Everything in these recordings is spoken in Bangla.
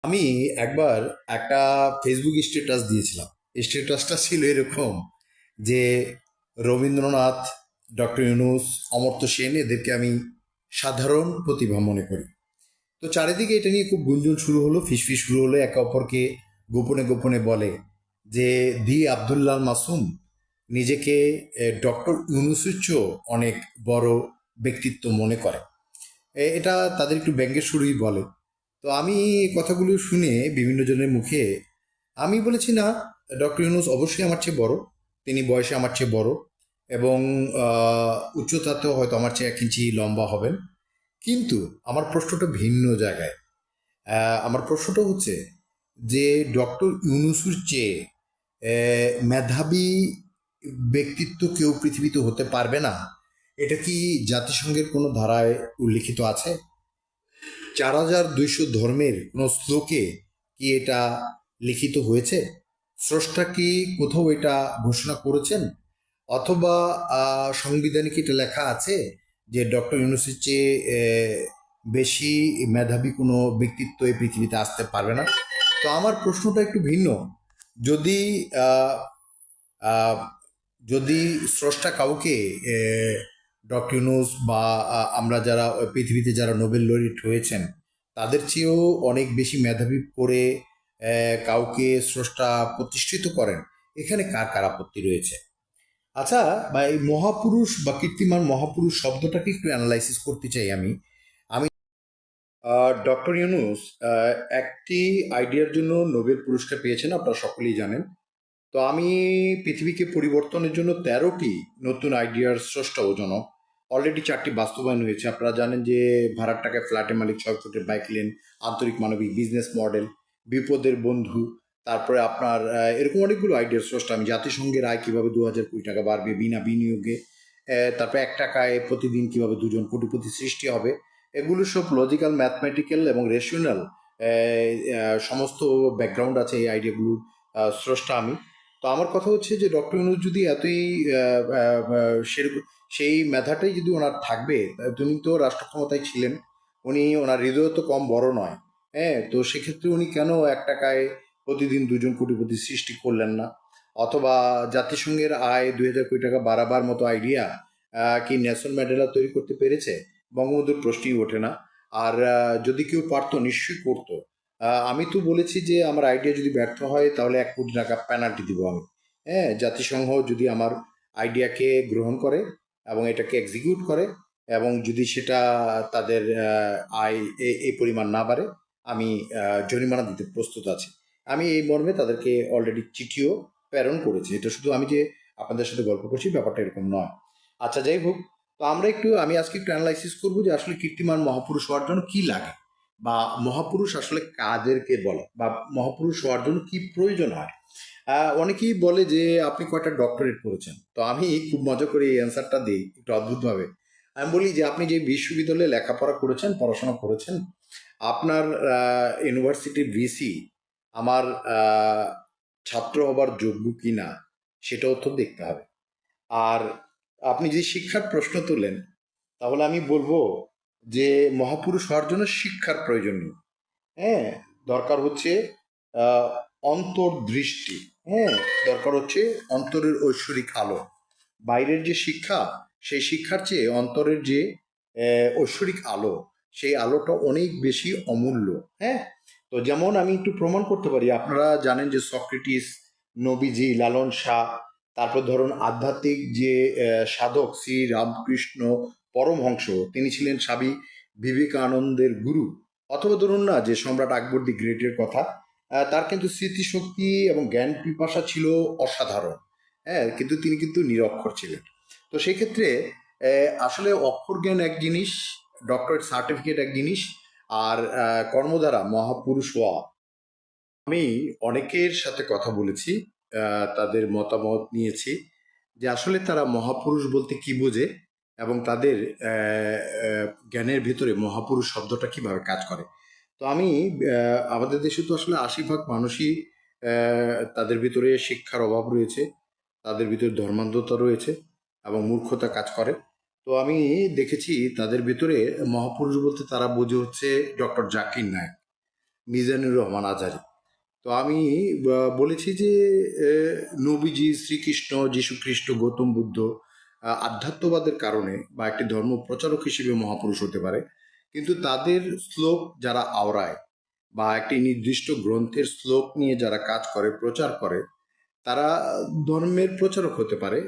আমি একবার একটা ফেসবুক স্ট্যাটাস দিয়েছিলাম। স্ট্যাটাসটা ছিল এরকম যে রবীন্দ্রনাথ, ডক্টর ইউনূস, অমর্ত্য সেন এদেরকে আমি সাধারণ প্রতিভা মনে করি। তো চারিদিকে এটা নিয়ে খুব গুঞ্জন শুরু হলো, ফিসফিস শুরু হলো, একে অপরকে গোপনে গোপনে বলে যে দি আবদুল্লাহ মাসুম নিজেকে ডক্টর ইউনূসের চেয়েও অনেক বড় ব্যক্তিত্ব মনে করে। এটা তাদের একটু ব্যঙ্গের সুরেই বলে। তো আমি এই কথাগুলো শুনে বিভিন্ন জনের মুখে আমি বলেছি, না, ডক্টর ইউনূস অবশ্যই আমার চেয়ে বড়। তিনি বয়সে আমার চেয়ে বড় এবং উচ্চতাতেও হয়তো আমার চেয়ে 1 ইঞ্চি লম্বা হবেন। কিন্তু আমার প্রশ্নটা ভিন্ন জায়গায়। আমার প্রশ্নটা হচ্ছে যে ডক্টর ইউনূসের চেয়ে মেধাবী ব্যক্তিত্ব কেউ পৃথিবীতে হতে পারবে না, এটা কি জাতিসংঘের কোনো ধারায় উল্লিখিত আছে? 4200 ধর্মের কোনো শ্লোকে কি এটা লিখিত হয়েছে? স্রষ্টা কি কোথাও এটা ঘোষণা করেছেন? অথবা সংবিধানে কি এটা লেখা আছে যে ডক্টর ইউনূসের চেয়ে বেশি মেধাবী কোনো ব্যক্তিত্ব এই পৃথিবীতে আসতে পারবে না? তো আমার প্রশ্নটা একটু ভিন্ন। যদি আহ, আহ, যদি স্রষ্টা কাউকে ডক্টর ইউনূস বা আমরা যারা পৃথিবীতে যারা নোবেল লরিট হয়েছেন তাদের চেয়েও অনেক বেশি মেধাবী করে কাউকে স্রষ্টা প্রতিষ্ঠিত করেন, এখানে কার কার আপত্তি রয়েছে? আচ্ছা, বা এই মহাপুরুষ বা কীর্তিমান মহাপুরুষ শব্দটাকে একটু অ্যানালাইসিস করতে চাই আমি। আমি ডক্টর ইউনূস একটি আইডিয়ার জন্য নোবেল পুরস্কার পেয়েছেন, আপনারা সকলেই জানেন। তো আমি পৃথিবীকে পরিবর্তনের জন্য 13টি নতুন আইডিয়ার স্রষ্টা ও জনক। অলরেডি 4টি বাস্তবায়ন হয়েছে। আপনারা জানেন যে ভাড়ার টাকায় ফ্ল্যাটের মালিক, 6 ফুটের বাইক লেন, আন্তরিক মানবিক বিজনেস মডেল, বিপদের বন্ধু। তারপরে আপনার এরকম অনেকগুলো আইডিয়ার স্রষ্টা আমি। জাতিসংঘের আয় কীভাবে 2020 টাকা বাড়বে বিনা বিনিয়োগে। তারপরে 1 টাকায় প্রতিদিন কীভাবে 2 জন কোটিপতি সৃষ্টি হবে। এগুলো সব লজিক্যাল, ম্যাথমেটিক্যাল এবং রেশনাল সমস্ত ব্যাকগ্রাউন্ড আছে এই আইডিয়াগুলোর স্রষ্টা আমি। তো আমার কথা হচ্ছে যে ডক্টর ইউনূস যদি এতই সেরকম সেই মেধাটাই যদি ওনার থাকবে, তিনি তো রাষ্ট্র ক্ষমতায় ছিলেন, উনি ওনার হৃদয় তো কম বড় নয়। হ্যাঁ, তো সেক্ষেত্রে উনি কেন 1 টাকায় প্রতিদিন 2 জন কোটিপতি সৃষ্টি করলেন না? অথবা জাতিসংঘের আয় 2000 কোটি টাকা বাড়াবার মতো আইডিয়া কি নেলসন ম্যান্ডেলা তৈরি করতে পেরেছে? বঙ্গবন্ধুর প্রশ্নই ওঠে না। আর যদি কেউ পারতো নিশ্চয়ই করতো। আমি তো বলেছি যে আমার আইডিয়া যদি ব্যর্থ হয় তাহলে 1 কোটি টাকা পেনাল্টি দিব আমি। হ্যাঁ, জাতিসংঘ যদি আমার আইডিয়াকে গ্রহণ করে এবং এটাকে এক্সিকিউট করে এবং যদি সেটা তাদের আয় এই পরিমাণ না বাড়ে, আমি জরিমানা দিতে প্রস্তুত আছি। আমি এই মর্মে তাদেরকে অলরেডি চিঠিও প্রেরণ করেছি। এটা শুধু আমি যে আপনাদের সাথে গল্প করছি ব্যাপারটা এরকম নয়। আচ্ছা, যাই হোক। তো আমরা একটু আমি আজকে একটু অ্যানালাইসিস করবো যে আসলে কীর্তিমান মহাপুরুষ হওয়ার জন্য কি লাগে, বা মহাপুরুষ আসলে কাদেরকে বলে, বা মহাপুরুষ হওয়ার জন্য কি প্রয়োজন হয়। অনেকেই বলে যে আপনি কয়টা ডক্টরেট করেছেন। তো আমি খুব মজা করে এই অ্যান্সারটা দিই একটু অদ্ভুতভাবে। আমি বলি যে আপনি যে বিশ্ববিদ্যালয়ে লেখাপড়া করেছেন, পড়াশোনা করেছেন, আপনার ইউনিভার্সিটির ভিসি আমার ছাত্র হবার যোগ্য কি না সেটাও তো দেখতে হবে। আর আপনি যে শিক্ষার প্রশ্ন তুলেন, তাহলে আমি বলবো যে মহাপুরুষ হওয়ার জন্য শিক্ষার প্রয়োজন নেই। হ্যাঁ, দরকার হচ্ছে আহ, অন্তর্দৃষ্টি। হ্যাঁ, দরকার হচ্ছে অন্তরের ঐশ্বরিক আলো। বাইরের যে শিক্ষা, সেই শিক্ষার চেয়ে অন্তরের যে ঐশ্বরিক আলো, সেই আলোটা অনেক বেশি অমূল্য। হ্যাঁ, তো যেমন আমি একটু প্রমাণ করতে পারি। আপনারা জানেন যে সক্রেটিস, নবীজি, লালন শাহ, তারপর ধরুন আধ্যাত্মিক যে সাধক শ্রী রামকৃষ্ণ পরমহংস, তিনি ছিলেন স্বামী বিবেকানন্দের গুরু। অথবা ধরুন না যে সম্রাট আকবর দি গ্রেটের কথা, তার কিন্তু স্মৃতিশক্তি এবং জ্ঞান পিপাসা ছিল অসাধারণ। হ্যাঁ, কিন্তু তিনি কিন্তু নিরক্ষর ছিলেন। তো সেক্ষেত্রে আসলে অক্ষর জ্ঞান এক জিনিস, ডক্টরেট সার্টিফিকেট এক জিনিস, আর কর্মদ্বারা মহাপুরুষ হওয়া। আমি অনেকের সাথে কথা বলেছি, তাদের মতামত নিয়েছি যে আসলে তারা মহাপুরুষ বলতে কি বোঝে এবং তাদের জ্ঞানের ভিতরে মহাপুরুষ শব্দটা কিভাবে কাজ করে। তো আমি আমাদের দেশে তো আসলে 80% মানুষই তাদের ভিতরে শিক্ষার অভাব রয়েছে, তাদের ভিতরে ধর্মান্ধতা রয়েছে এবং মূর্খতা কাজ করে। তো আমি দেখেছি তাদের ভিতরে মহাপুরুষ বলতে তারা বোঝে হচ্ছে ডক্টর জাকির নায়েক। মিজানুর রহমান আজহারি। তো আমি বলেছি যে নবীজি, শ্রীকৃষ্ণ, যীশুখ্রিস্ট, গৌতম বুদ্ধ আধ্যাত্মবাদের কারণে বা একটি ধর্ম প্রচারক হিসেবে মহাপুরুষ হতে পারে, কিন্তু তাদের শ্লোক যারা আওড়ায় বা একটি নির্দিষ্ট গ্রন্থের শ্লোক নিয়ে যারা কাজ করে, প্রচার করে, তারা ধর্মের প্রচারক হতে পারে,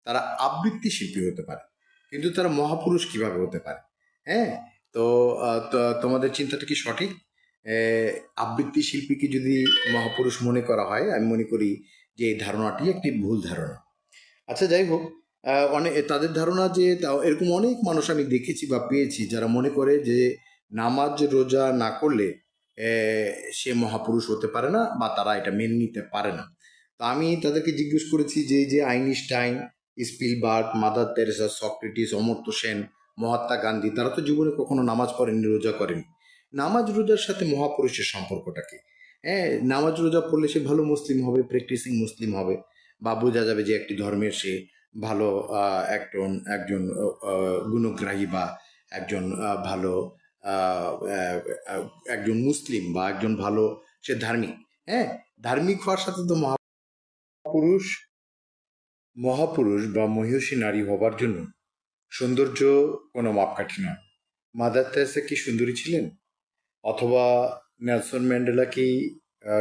তারা আবৃত্তি শিল্পী হতে পারে, কিন্তু তারা মহাপুরুষ কিভাবে হতে পারে? হ্যাঁ, তো তোমাদের চিন্তাটা কি সঠিক? আবৃত্তি শিল্পীকে যদি মহাপুরুষ মনে করা হয়, আমি মনে করি যে এই ধারণাটি একটি ভুল ধারণা। আচ্ছা, যাই হোক, অনেক তাদের ধারণা যে এরকম অনেক মানুষ আমি দেখেছি বা পেয়েছি যারা মনে করে যে নামাজ রোজা না করলে সে মহাপুরুষ হতে পারে না বা তারা এটা মেনে নিতে পারে না। তো আমি তাদেরকে জিজ্ঞেস করেছি যে Einstein, Spielberg, mother Teresa, Socrates, Amartya Sen, Mahatma Gandhi, তারা তো জীবনে কখনো নামাজ পড়েনি, রোজা করেনি। নামাজ রোজার সাথে মহাপুরুষের সম্পর্কটা কি? হ্যাঁ, নামাজ রোজা পড়লে সে ভালো মুসলিম হবে, প্র্যাকটিসিং মুসলিম হবে, বা বোঝা যাবে যে একটি ধর্মের সে ভালো একজন একজন গুণগ্রাহী বা একজন ভালো আহ, আহ, আহ, একজন মুসলিম বা একজন ভালো সে ধার্মিক। হ্যাঁ, ধার্মিক হওয়ার সাথে তো মহাপুরুষ মহাপুরুষ বা মহিষী নারী হবার জন্য সৌন্দর্য কোনো মাপকাঠি নয়। মাদার তেরেসা কি সুন্দরী ছিলেন? অথবা নেলসন ম্যান্ডেলা কি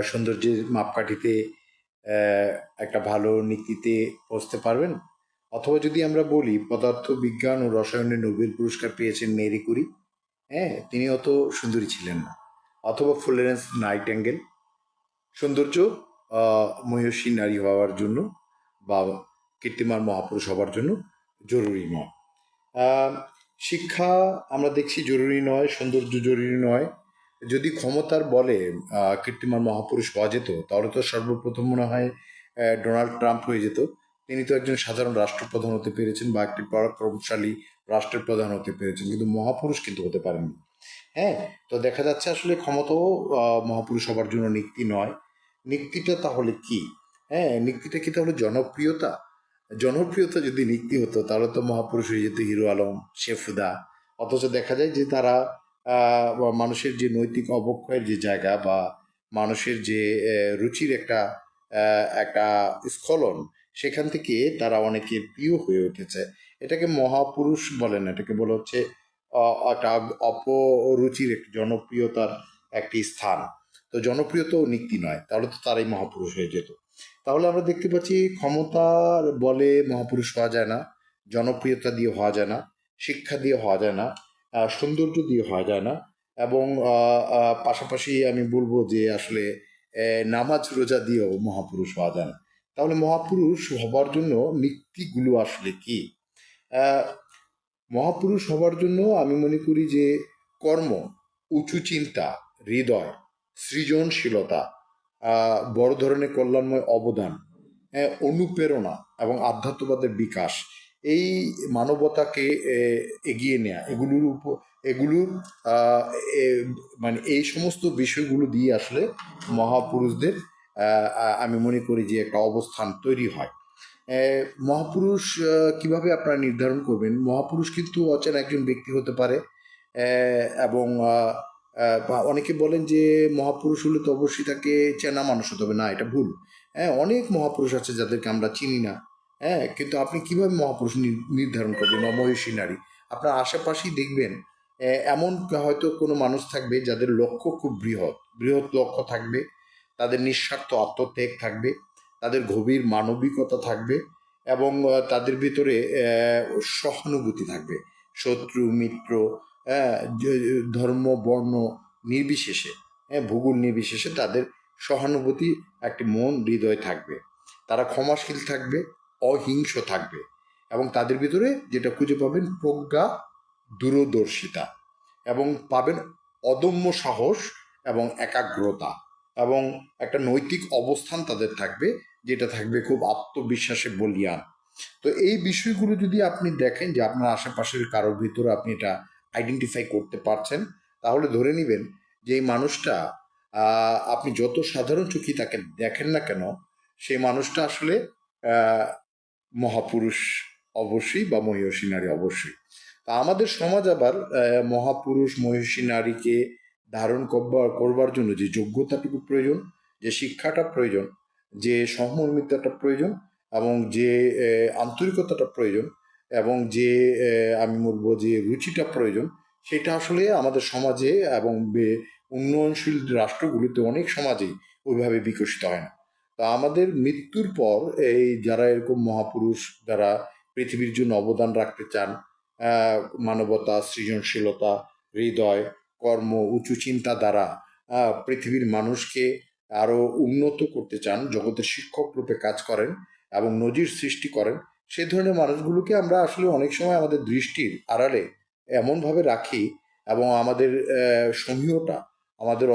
সৌন্দর্যের মাপকাঠিতে আহ, একটা ভালো নীতিতে পৌঁছতে পারবেন? অথবা যদি আমরা বলি, পদার্থ বিজ্ঞান ও রসায়নে নোবেল পুরস্কার পেয়েছেন মেরি কুরি, হ্যাঁ, তিনি অত সুন্দরী ছিলেন না। অথবা ফ্লোরেন্স নাইটেঙ্গেল। সৌন্দর্য মহিষী নারী হওয়ার জন্য বা কীর্তিমান মহাপুরুষ হবার জন্য জরুরি নয়। আহ, শিক্ষা আমরা দেখছি জরুরি নয়, সৌন্দর্য জরুরি নয়। যদি ক্ষমতার বলে কীর্তিমান মহাপুরুষ হওয়া যেত, তাহলে তো সর্বপ্রথম মনে হয় ডোনাল্ড ট্রাম্প হয়ে যেত। তিনি তো একজন সাধারণ রাষ্ট্রপ্রধান হতে পেরেছেন বা একটি পরাক্রমশালী রাষ্ট্রের প্রধান হতে পেরেছেন, কিন্তু মহাপুরুষ কিন্তু হতে পারেননি। হ্যাঁ, তো দেখা যাচ্ছে আসলে ক্ষমতাও মহাপুরুষ হবার জন্য নিক্তি নয়। নিক্তিটা তাহলে কি? হ্যাঁ, নিক্তিটা কি তাহলে জনপ্রিয়তা? জনপ্রিয়তা যদি নিক্তি হতো তাহলে তো মহাপুরুষ হয়ে যেত হিরো আলম, শেফুদা। অথচ দেখা যায় যে তারা বা মানুষের যে নৈতিক অবক্ষয়ের যে জায়গা বা মানুষের যে রুচির একটা স্খলন, সেখান থেকে তারা অনেকের প্রিয় হয়ে উঠেছে। এটাকে মহাপুরুষ বলে না, এটাকে বলা হচ্ছে একটা অপরুচির একটি জনপ্রিয়তার একটি স্থান। তো জনপ্রিয়তাও নিক্তি নয়, তাহলে তো তারাই মহাপুরুষ হয়ে যেত। তাহলে আমরা দেখতে পাচ্ছি ক্ষমতার বলে মহাপুরুষ হওয়া যায় না, জনপ্রিয়তা দিয়ে হওয়া যায় না, শিক্ষা দিয়ে হওয়া যায় না, সৌন্দর্য দিয়ে হওয়া যায় না, এবং পাশাপাশি আমি বলবো যে আসলে নামাজ রোজা দিয়েও মহাপুরুষ হওয়া যায় না। তাহলে মহাপুরুষ হবার জন্য নীতিগুলো আসলে কি? আহ, মহাপুরুষ হবার জন্য আমি মনে করি যে কর্ম, উঁচু চিন্তা, হৃদয়, সৃজনশীলতা, বড় ধরনের কল্যাণময় অবদান, অনুপ্রেরণা এবং আধ্যাত্মবাদের বিকাশ, এই মানবতাকে এগিয়ে নেয়া, এগুলোর আহ, মানে এই সমস্ত বিষয়গুলো দিয়ে আসলে মহাপুরুষদের আমি মনে করি যে একটা অবস্থান তৈরি হয়। মহাপুরুষ কিভাবে আপনারা নির্ধারণ করবেন? মহাপুরুষ কিন্তু অচেনা একজন ব্যক্তি হতে পারে, এবং বা অনেকে বলেন যে মহাপুরুষ হলে তো অবশ্যই তাকে চেনা মানুষ হতে হবে। না, এটা ভুল। হ্যাঁ, অনেক মহাপুরুষ আছে যাদেরকে আমরা চিনি না। হ্যাঁ, কিন্তু আপনি কিভাবে মহাপুরুষ নির্ধারণ করবেন বা মহিষী নারী? আপনার আশেপাশেই দেখবেন এমন হয়তো কোনো মানুষ থাকবে যাদের লক্ষ্য খুব বৃহৎ বৃহৎ লক্ষ্য থাকবে, তাদের নিঃস্বার্থ আত্মত্যাগ থাকবে, তাদের গভীর মানবিকতা থাকবে, এবং তাদের ভিতরে সহানুভূতি থাকবে। শত্রু মিত্র, ধর্ম বর্ণ নির্বিশেষে, ভূগোল নির্বিশেষে তাদের সহানুভূতি একটি মন হৃদয় থাকবে। তারা ক্ষমাশীল থাকবে, অহিংস থাকবে, এবং তাদের ভিতরে যেটা খুঁজে পাবেন প্রজ্ঞা, দূরদর্শিতা, এবং পাবেন অদম্য সাহস এবং একাগ্রতা, এবং একটা নৈতিক অবস্থান তাদের থাকবে, যেটা থাকবে খুব আত্মবিশ্বাসে বলিয়ান। তো এই বিষয়গুলো যদি আপনি দেখেন যে আপনার আশেপাশের কারোর ভিতরে আপনি এটা আইডেন্টিফাই করতে পারছেন, তাহলে ধরে নেবেন যে এই মানুষটা, আপনি যত সাধারণ চোখে তাকে দেখেন না কেন, সেই মানুষটা আসলে আহ, মহাপুরুষ অবশ্যই বা মহিষী নারী অবশ্যই। তা আমাদের সমাজ আবার মহাপুরুষ মহিষী নারীকে ধারণ করবার জন্য যে যোগ্যতাটুকু প্রয়োজন, যে শিক্ষাটা প্রয়োজন, যে সহমর্মিতাটা প্রয়োজন, এবং যে আন্তরিকতাটা প্রয়োজন, এবং যে আমি বলবো যে রুচিটা প্রয়োজন, সেটা আসলে আমাদের সমাজে এবং উন্নয়নশীল রাষ্ট্রগুলিতে অনেক সমাজেই ওইভাবে বিকশিত হয় না। তা আমাদের মৃত্যুর পর এই যারা এরকম মহাপুরুষ, যারা পৃথিবীর জন্য অবদান রাখতে চান, মানবতা, সৃজনশীলতা, হৃদয়, কর্ম, উঁচু চিন্তা দ্বারা পৃথিবীর মানুষকে আরো উন্নত করতে চান, জগতের শিক্ষক রূপে কাজ করেন এবং নজির সৃষ্টি করেন, সে ধরনের মানুষগুলোকে আমরা আসলে অনেক সময় আমাদের দৃষ্টির আড়ালে এমনভাবে রাখি, এবং আমাদের সমীহটা, আমাদের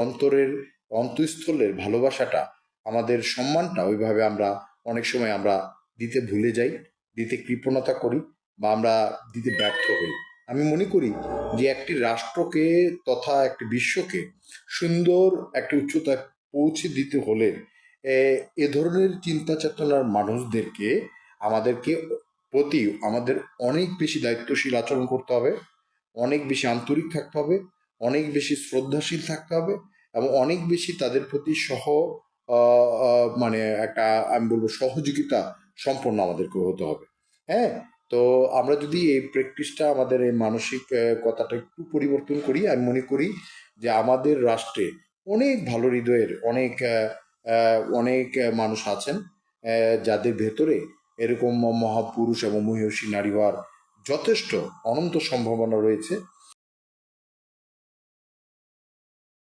অন্তঃস্থলের ভালোবাসাটা, আমাদের সম্মানটা ওইভাবে আমরা অনেক সময় আমরা দিতে ভুলে যাই, দিতে কৃপণতা করি, বা আমরা দিতে ব্যর্থ হই। আমি মনে করি যে একটি রাষ্ট্রকে তথা একটি বিশ্বকে সুন্দর একটি উচ্চতায় পৌঁছে দিতে হলে এ এ ধরনের চিন্তা চেতনার মানুষদেরকে আমাদেরকে আমাদের অনেক বেশি দায়িত্বশীল আচরণ করতে হবে, অনেক বেশি আন্তরিক থাকতে হবে, অনেক বেশি শ্রদ্ধাশীল থাকতে হবে, এবং অনেক বেশি তাদের প্রতি মানে একটা আমি বলবো সহযোগিতা সম্পন্ন আমাদেরকে হতে হবে। হ্যাঁ, তো আমরা যদি এই প্র্যাকটিসটা, আমাদের এই মানসিক কথাটা একটু পরিবর্তন করি, আমি মনে করি যে আমাদের রাষ্ট্রে অনেক ভালো হৃদয়ের অনেক মানুষ আছেন, যাদের ভেতরে এরকম মহাপুরুষ এবং মহিষী নারী হওয়ার যথেষ্ট অনন্ত সম্ভাবনা রয়েছে।